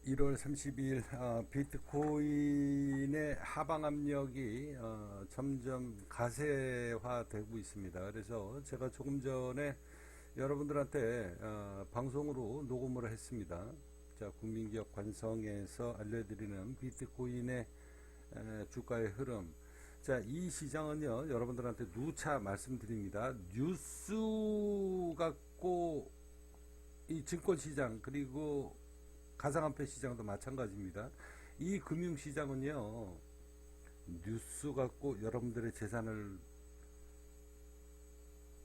1월 30일 비트코인의 하방 압력이 점점 가세화되고 있습니다. 그래서 제가 조금 전에 여러분들한테 방송으로 녹음을 했습니다. 자, 국민기업 관성에서 알려드리는 비트코인의 주가의 흐름. 자, 이 시장은요, 여러분들한테 누차 말씀드립니다. 뉴스 갖고 이 증권시장 그리고 가상화폐 시장도 마찬가지입니다. 이 금융시장은요, 뉴스 갖고 여러분들의 재산을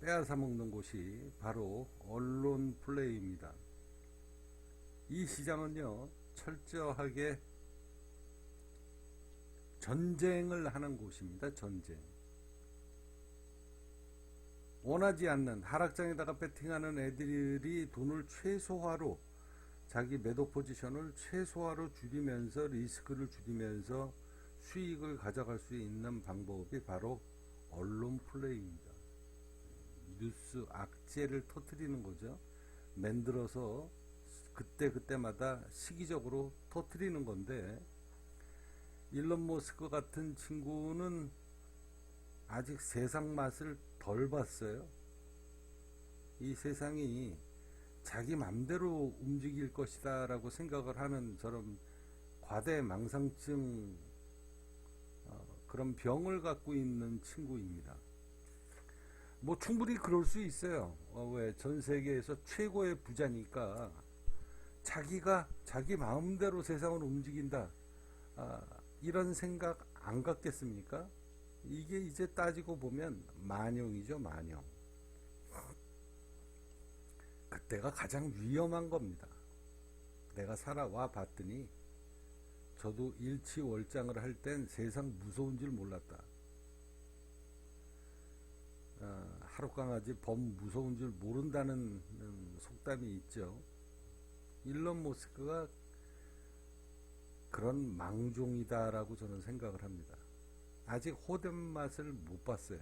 빼앗아 먹는 곳이 바로 언론 플레이입니다. 이 시장은요, 철저하게 전쟁을 하는 곳입니다. 전쟁. 원하지 않는 하락장에다가 배팅하는 애들이 돈을 최소화로, 자기 매도 포지션을 최소화로 줄이면서 리스크를 줄이면서 수익을 가져갈 수 있는 방법이 바로 언론 플레이입니다. 뉴스 악재를 터뜨리는 거죠. 만들어서 그때마다 시기적으로 터뜨리는 건데, 일론 머스크 같은 친구는 아직 세상 맛을 덜 봤어요. 이 세상이 자기 맘대로 움직일 것이다 라고 생각을 하는 저런 과대망상증, 그런 병을 갖고 있는 친구입니다. 뭐 충분히 그럴 수 있어요. 왜? 전 세계에서 최고의 부자니까 자기가 자기 마음대로 세상을 움직인다, 이런 생각 안 갖겠습니까? 이게 이제 따지고 보면 만용이죠, 만용. 그때가 가장 위험한 겁니다. 내가 살아와 봤더니 저도 일치월장을 할 땐 세상 무서운 줄 몰랐다. 하룻강아지 범 무서운 줄 모른다는 속담이 있죠. 일론 머스크가 그런 망종이다라고 저는 생각을 합니다. 아직 호된 맛을 못 봤어요.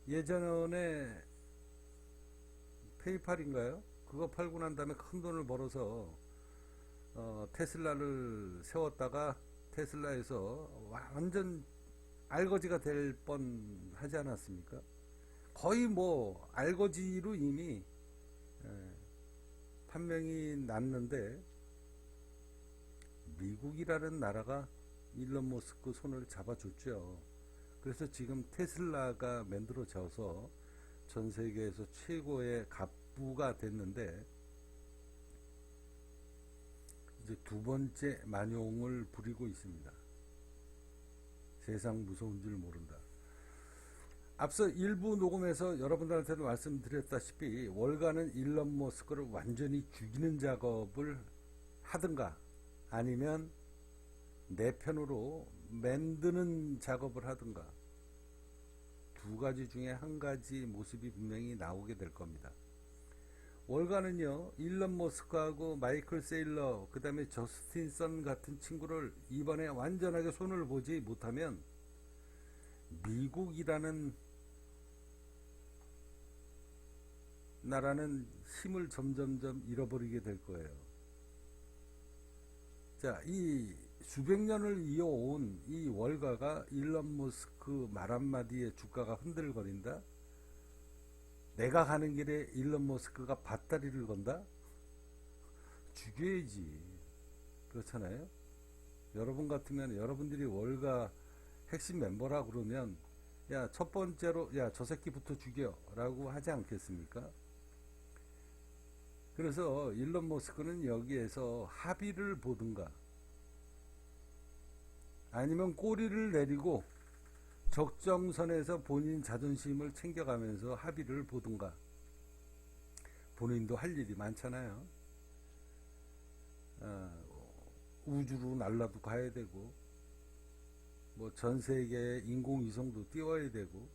예전에 페이팔인가요? 그거 팔고 난 다음에 큰 돈을 벌어서 테슬라를 세웠다가 테슬라에서 완전 알거지가 될 뻔 하지 않았습니까? 거의 뭐 알거지로 이미 판명이 났는데, 미국이라는 나라가 일론 머스크 손을 잡아줬죠. 그래서 지금 테슬라가 만들어져서 전 세계에서 최고의 갑부가 됐는데, 이제 두 번째 만용을 부리고 있습니다. 세상 무서운 줄 모른다. 앞서 일부 녹음에서 여러분들한테도 말씀드렸다시피 월가는 일론 머스크를 완전히 죽이는 작업을 하든가 아니면 내 편으로 만드는 작업을 하든가, 두 가지 중에 한 가지 모습이 분명히 나오게 될 겁니다. 월가는요, 일론 머스크하고 마이클 세일러, 그 다음에 저스틴 선 같은 친구를 이번에 완전하게 손을 보지 못하면 미국이라는 나라는 힘을 점점점 잃어버리게 될 거예요. 자, 이 수백 년을 이어온 이 월가가 일론 머스크 말 한마디에 주가가 흔들거린다? 내가 가는 길에 일론 머스크가 밭다리를 건다? 죽여야지. 그렇잖아요? 여러분 같으면 여러분들이 월가 핵심 멤버라 그러면, 야, 첫 번째로, 야, 저 새끼부터 죽여 라고 하지 않겠습니까? 그래서 일론 머스크는 여기에서 합의를 보든가 아니면 꼬리를 내리고 적정선에서 본인 자존심을 챙겨가면서 합의를 보든가. 본인도 할 일이 많잖아요. 우주로 날라도 가야 되고, 뭐 전 세계의 인공위성도 띄워야 되고,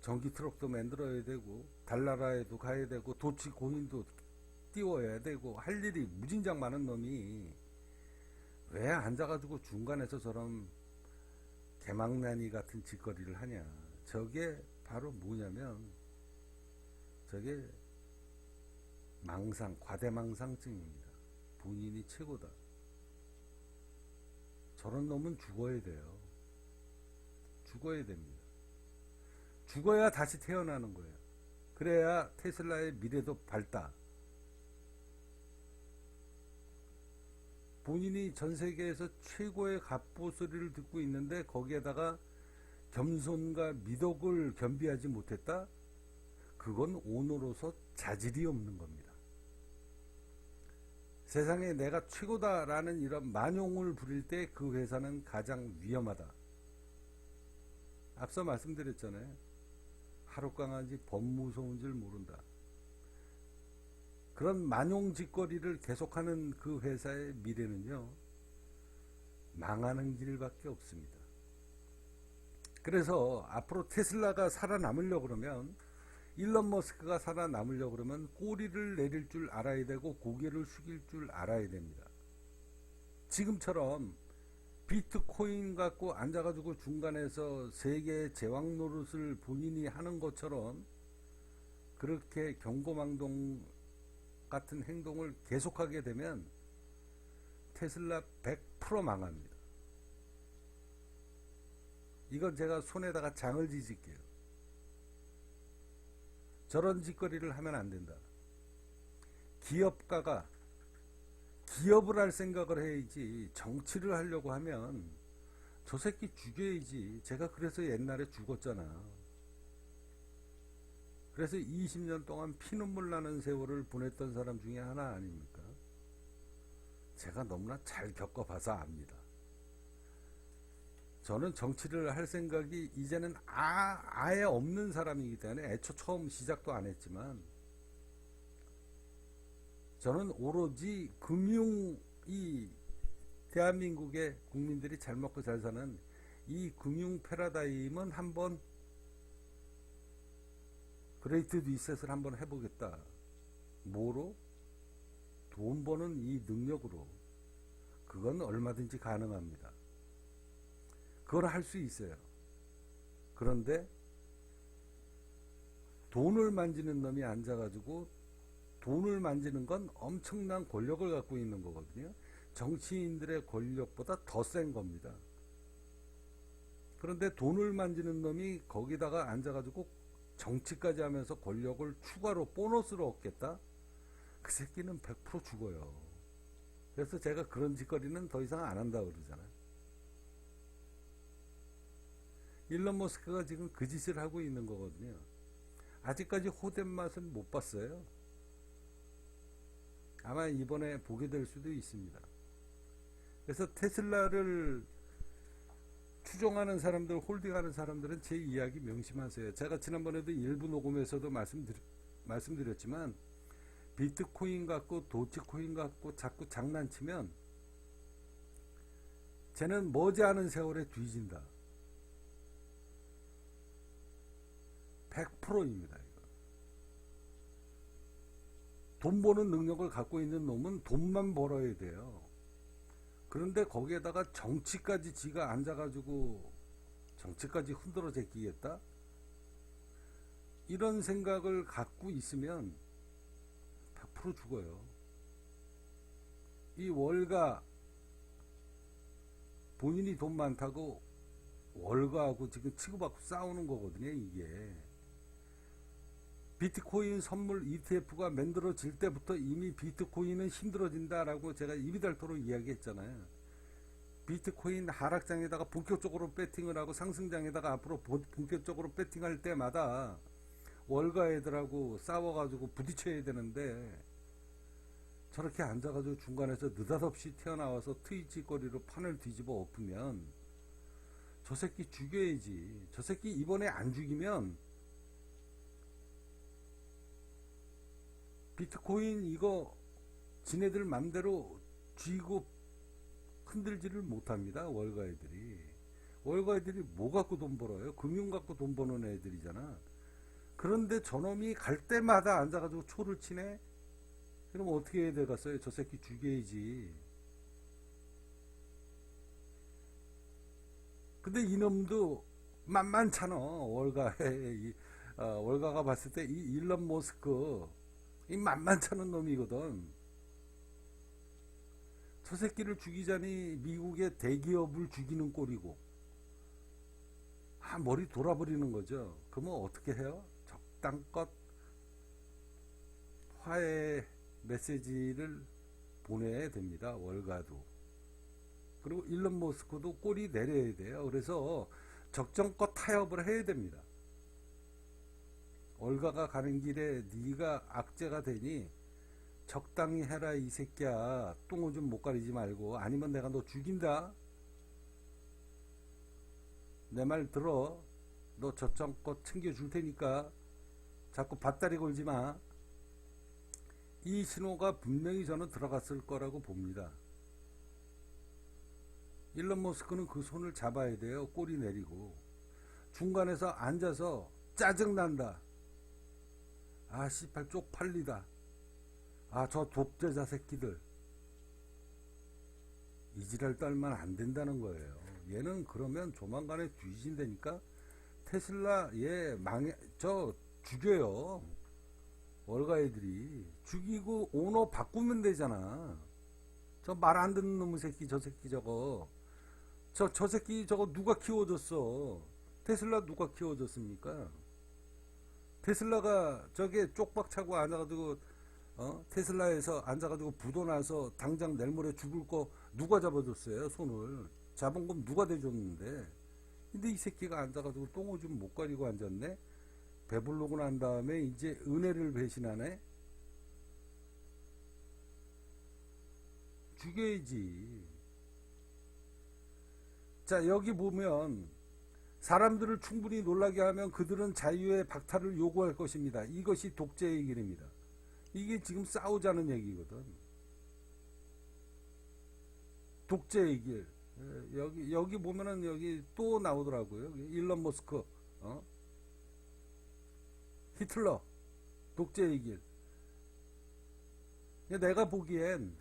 전기 트럭도 만들어야 되고, 달나라에도 가야 되고, 도치고인도 띄워야 되고, 할 일이 무진장 많은 놈이 왜 앉아가지고 중간에서 저런 개망나니 같은 짓거리를 하냐. 저게 바로 뭐냐면, 저게 과대망상증입니다. 본인이 최고다. 저런 놈은 죽어야 돼요. 죽어야 됩니다. 죽어야 다시 태어나는 거예요. 그래야 테슬라의 미래도 밝다. 본인이 전 세계에서 최고의 갑부 소리를 듣고 있는데 거기에다가 겸손과 미덕을 겸비하지 못했다? 그건 오너로서 자질이 없는 겁니다. 세상에 내가 최고다라는 이런 만용을 부릴 때 그 회사는 가장 위험하다. 앞서 말씀드렸잖아요. 하룻강아지 범 무서운 줄 모른다. 그런 만용짓거리를 계속하는 그 회사의 미래는요, 망하는 길밖에 없습니다. 그래서 앞으로 테슬라가 살아남으려고 그러면, 일론 머스크가 살아남으려고 그러면 꼬리를 내릴 줄 알아야 되고 고개를 숙일 줄 알아야 됩니다. 지금처럼 비트코인 갖고 앉아가지고 중간에서 세계의 제왕 노릇을 본인이 하는 것처럼 그렇게 경고망동 같은 행동을 계속하게 되면 테슬라 100% 망합니다. 이건 제가 손에다가 장을 지질게요. 저런 짓거리를 하면 안 된다. 기업가가 기업을 할 생각을 해야지 정치를 하려고 하면 저 새끼 죽여야지. 제가 그래서 옛날에 죽었잖아. 그래서 20년 동안 피눈물 나는 세월을 보냈던 사람 중에 하나 아닙니까? 제가 너무나 잘 겪어봐서 압니다. 저는 정치를 할 생각이 이제는 아예 없는 사람이기 때문에 애초 처음 시작도 안 했지만 저는 오로지 금융이 대한민국의 국민들이 잘 먹고 잘 사는 이 금융 패러다임은 한번 그레이트 리셋을 한번 해보겠다. 뭐로? 돈 버는 이 능력으로. 그건 얼마든지 가능합니다. 그걸 할 수 있어요. 그런데 돈을 만지는 놈이 앉아가지고 돈을 만지는 건 엄청난 권력을 갖고 있는 거거든요. 정치인들의 권력보다 더 센 겁니다. 그런데 돈을 만지는 놈이 거기다가 앉아가지고 정치까지 하면서 권력을 추가로 보너스로 얻겠다? 그 새끼는 100% 죽어요. 그래서 제가 그런 짓거리는 더 이상 안 한다고 그러잖아요. 일론 머스크가 지금 그 짓을 하고 있는 거거든요. 아직까지 호된 맛은 못 봤어요. 아마 이번에 보게 될 수도 있습니다. 그래서 테슬라를 추종하는 사람들, 홀딩하는 사람들은 제 이야기 명심하세요. 제가 지난번에도 일부 녹음에서도 말씀드렸지만 비트코인 갖고 도치코인 갖고 자꾸 장난치면 쟤는 머지않은 세월에 뒤진다. 100%입니다. 이거. 돈 버는 능력을 갖고 있는 놈은 돈만 벌어야 돼요. 그런데 거기에다가 정치까지 지가 앉아가지고 정치까지 흔들어 제끼겠다? 이런 생각을 갖고 있으면 100% 죽어요. 이 월가 본인이 돈 많다고 월가하고 지금 치고받고 싸우는 거거든요. 이게 비트코인 선물 ETF가 만들어질 때부터 이미 비트코인은 힘들어진다라고 제가 입이 닳도록 이야기했잖아요. 비트코인 하락장에다가 본격적으로 배팅을 하고 상승장에다가 앞으로 본격적으로 배팅할 때마다 월가 애들하고 싸워가지고 부딪혀야 되는데 저렇게 앉아가지고 중간에서 느닷없이 튀어나와서 트위치거리로 판을 뒤집어 엎으면 저 새끼 죽여야지. 저 새끼 이번에 안 죽이면 비트코인 이거 지네들 맘대로 쥐고 흔들지를 못합니다. 월가 애들이. 월가 애들이 뭐 갖고 돈 벌어요? 금융 갖고 돈 버는 애들이잖아. 그런데 저놈이 갈 때마다 앉아가지고 초를 치네? 그럼 어떻게 해야 되겠어요? 저 새끼 죽여야지. 근데 이놈도 만만찮아. 월가가 봤을 때 이 일론 머스크 이 만만찮은 놈이거든. 저 새끼를 죽이자니 미국의 대기업을 죽이는 꼴이고, 머리 돌아버리는 거죠. 그러면 어떻게 해요? 적당껏 화해 메시지를 보내야 됩니다. 월가도. 그리고 일론 머스크도 꼬리 내려야 돼요. 그래서 적정껏 타협을 해야 됩니다. 월가가 가는 길에 네가 악재가 되니 적당히 해라 이 새끼야. 똥오줌 못 가리지 말고, 아니면 내가 너 죽인다. 내 말 들어. 너 적정껏 챙겨줄 테니까 자꾸 밭다리 걸지 마. 이 신호가 분명히 저는 들어갔을 거라고 봅니다. 일론 머스크는 그 손을 잡아야 돼요. 꼬리 내리고. 중간에서 앉아서 짜증난다. 아 씨발 쪽팔리다. 아 저 독재자 새끼들. 이지랄 떨면 안 된다는 거예요. 얘는 그러면 조만간에 뒤진다니까. 테슬라 얘 저 죽여요. 월가 애들이 죽이고 오너 바꾸면 되잖아. 저 말 안 듣는 놈의 새끼, 저 새끼 저거. 저 새끼 저거 누가 키워줬어? 테슬라 누가 키워줬습니까? 테슬라가 저게 쪽박 차고 앉아가지고 테슬라에서 앉아가지고 부도 나서 당장 내일 모레 죽을 거 누가 잡아줬어요? 손을 잡은 건 누가 대줬는데. 근데 이 새끼가 앉아가지고 똥오줌 못 가리고 앉았네. 배부르고 난 다음에 이제 은혜를 배신하네. 죽여야지. 자 여기 보면 사람들을 충분히 놀라게 하면 그들은 자유의 박탈을 요구할 것입니다. 이것이 독재의 길입니다. 이게 지금 싸우자는 얘기거든. 독재의 길. 여기 보면은 여기 또 나오더라고요. 일론 머스크, 히틀러, 독재의 길. 내가 보기엔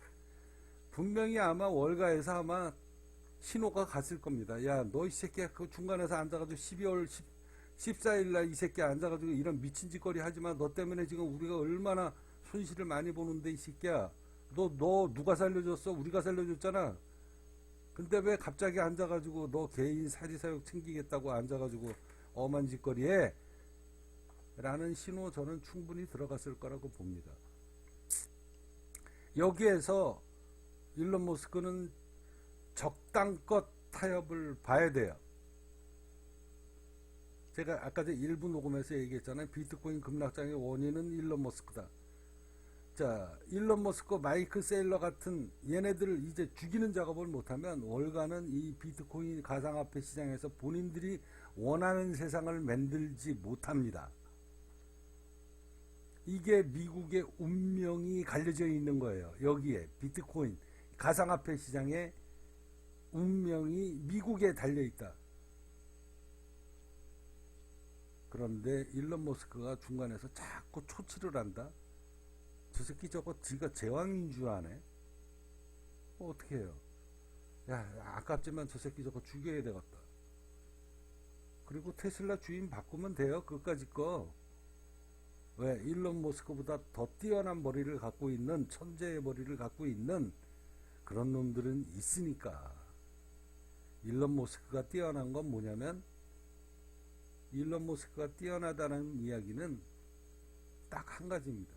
분명히 아마 월가에서 아마 신호가 갔을 겁니다. 야, 너 이 새끼야, 그 중간에서 앉아가지고 12월 14일날 이 새끼 앉아가지고 이런 미친 짓거리 하지만 너 때문에 지금 우리가 얼마나 손실을 많이 보는데 이 새끼야. 너 누가 살려줬어? 우리가 살려줬잖아. 근데 왜 갑자기 앉아가지고 너 개인 사리사욕 챙기겠다고 앉아가지고 엄한 짓거리 해? 라는 신호 저는 충분히 들어갔을 거라고 봅니다. 여기에서 일론 머스크는 적당껏 타협을 봐야 돼요. 제가 아까 1부 녹음에서 얘기했잖아요. 비트코인 급락장의 원인은 일론 머스크다. 자, 일론 머스크, 마이클 세일러 같은 얘네들을 이제 죽이는 작업을 못하면 월가는 이 비트코인 가상화폐 시장에서 본인들이 원하는 세상을 만들지 못합니다. 이게 미국의 운명이 갈려져 있는 거예요. 여기에 비트코인 가상화폐 시장의 운명이 미국에 달려있다. 그런데 일론 머스크가 중간에서 자꾸 초치를 한다. 저 새끼 저거 지가 제왕인 줄 아네. 어떻게 해요? 야, 아깝지만 저 새끼 저거 죽여야 되겠다. 그리고 테슬라 주인 바꾸면 돼요. 그까짓 거. 왜? 일론 머스크보다 더 뛰어난 머리를 갖고 있는, 천재의 머리를 갖고 있는 그런 놈들은 있으니까. 일론 머스크가 뛰어난 건 뭐냐면, 일론 머스크가 뛰어나다는 이야기는 딱 한 가지입니다.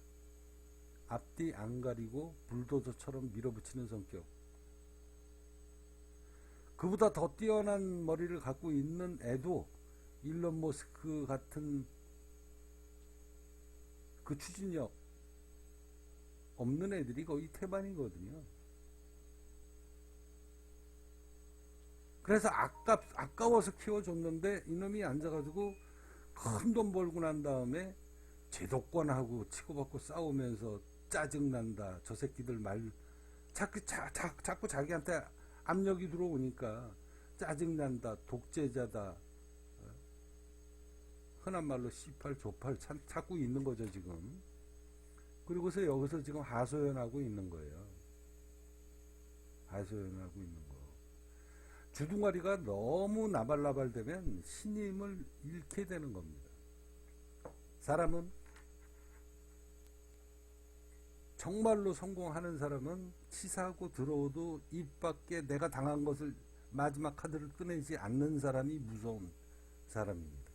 앞뒤 안 가리고 불도저처럼 밀어붙이는 성격. 그보다 더 뛰어난 머리를 갖고 있는 애도 일론 머스크 같은 그 추진력 없는 애들이 거의 태반이거든요. 그래서 아까워서 키워줬는데 이놈이 앉아가지고 큰 돈 벌고 난 다음에 제도권하고 치고받고 싸우면서 짜증난다. 저 새끼들 말 자꾸 자기한테 압력이 들어오니까 짜증난다. 독재자다. 흔한 말로 C8 조팔 찾고 있는 거죠 지금. 그리고서 여기서 지금 하소연하고 있는 거예요. 하소연하고 있는 거. 주둥아리가 너무 나발나발되면 신임을 잃게 되는 겁니다. 사람은 정말로 성공하는 사람은 치사하고 들어오도 입 밖에 내가 당한 것을 마지막 카드를 꺼내지 않는 사람이 무서운 사람입니다.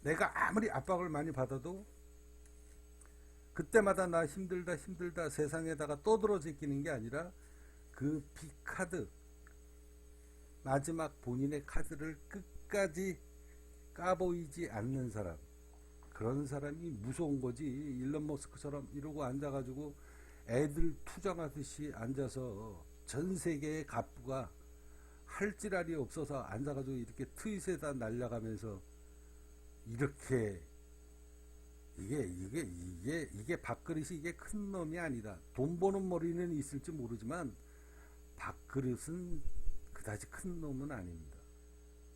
내가 아무리 압박을 많이 받아도 그때마다 나 힘들다 힘들다 세상에다가 떠들어 제끼는 게 아니라 그 B카드, 마지막 본인의 카드를 끝까지 까보이지 않는 사람, 그런 사람이 무서운 거지. 일론 머스크처럼 이러고 앉아가지고 애들 투정하듯이 앉아서 전 세계의 갑부가 할 지랄이 없어서 앉아가지고 이렇게 트윗에다 날려가면서 이렇게 이게 밥그릇이 이게 큰 놈이 아니다. 돈 버는 머리는 있을지 모르지만 밥그릇은 그다지 큰 놈은 아닙니다.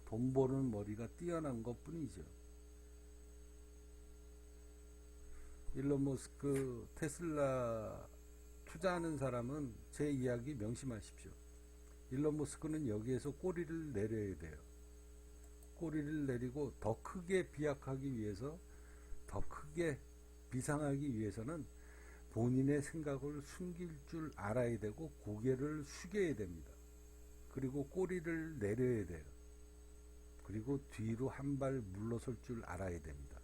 돈 버는 머리가 뛰어난 것 뿐이죠. 일론 머스크 테슬라 투자하는 사람은 제 이야기 명심하십시오. 일론 머스크는 여기에서 꼬리를 내려야 돼요. 꼬리를 내리고 더 크게 비약하기 위해서, 더 크게 비상하기 위해서는 본인의 생각을 숨길 줄 알아야 되고 고개를 숙여야 됩니다. 그리고 꼬리를 내려야 돼요. 그리고 뒤로 한 발 물러설 줄 알아야 됩니다.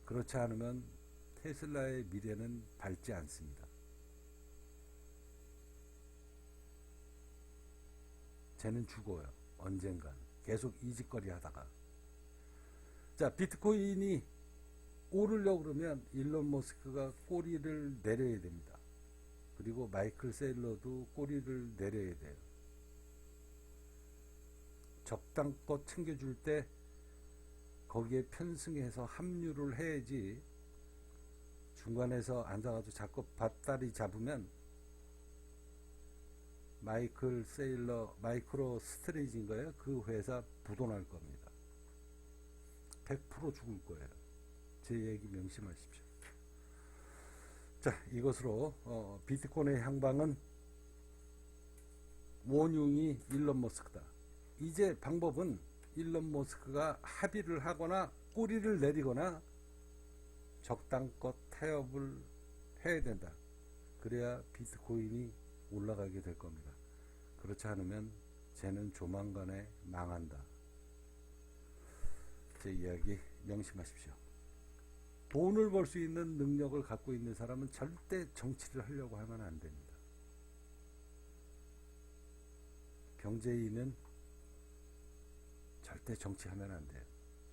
그렇지 않으면 테슬라의 미래는 밝지 않습니다. 쟤는 죽어요. 언젠간. 계속 이직거리 하다가. 자, 비트코인이 오르려고 그러면 일론 머스크가 꼬리를 내려야 됩니다. 그리고 마이클 세일러도 꼬리를 내려야 돼요. 적당껏 챙겨줄 때 거기에 편승해서 합류를 해야지, 중간에서 앉아가지고 자꾸 밭다리 잡으면 마이클 세일러, 마이크로 스트레이지인가요? 그 회사 부도날 겁니다. 100% 죽을 거예요. 제 얘기 명심하십시오. 자, 이것으로 비트코인의 향방은 원흉이 일론 머스크다. 이제 방법은 일론 머스크가 합의를 하거나 꼬리를 내리거나 적당껏 타협을 해야 된다. 그래야 비트코인이 올라가게 될 겁니다. 그렇지 않으면 쟤는 조만간에 망한다. 제 이야기 명심하십시오. 돈을 벌 수 있는 능력을 갖고 있는 사람은 절대 정치를 하려고 하면 안 됩니다. 경제인은 절대 정치하면 안 돼요.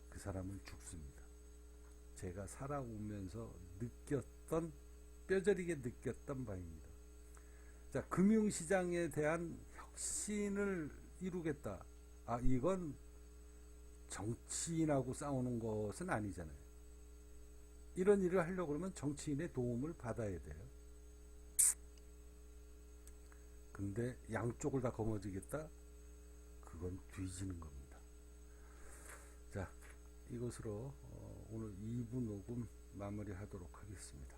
그 사람은 죽습니다. 제가 살아오면서 느꼈던, 뼈저리게 느꼈던 바입니다. 자, 금융시장에 대한 혁신을 이루겠다. 아, 이건 정치인하고 싸우는 것은 아니잖아요. 이런 일을 하려고 그러면 정치인의 도움을 받아야 돼요. 근데 양쪽을 다 거머쥐겠다? 그건 뒤지는 겁니다. 자, 이것으로 오늘 2부 녹음 마무리하도록 하겠습니다.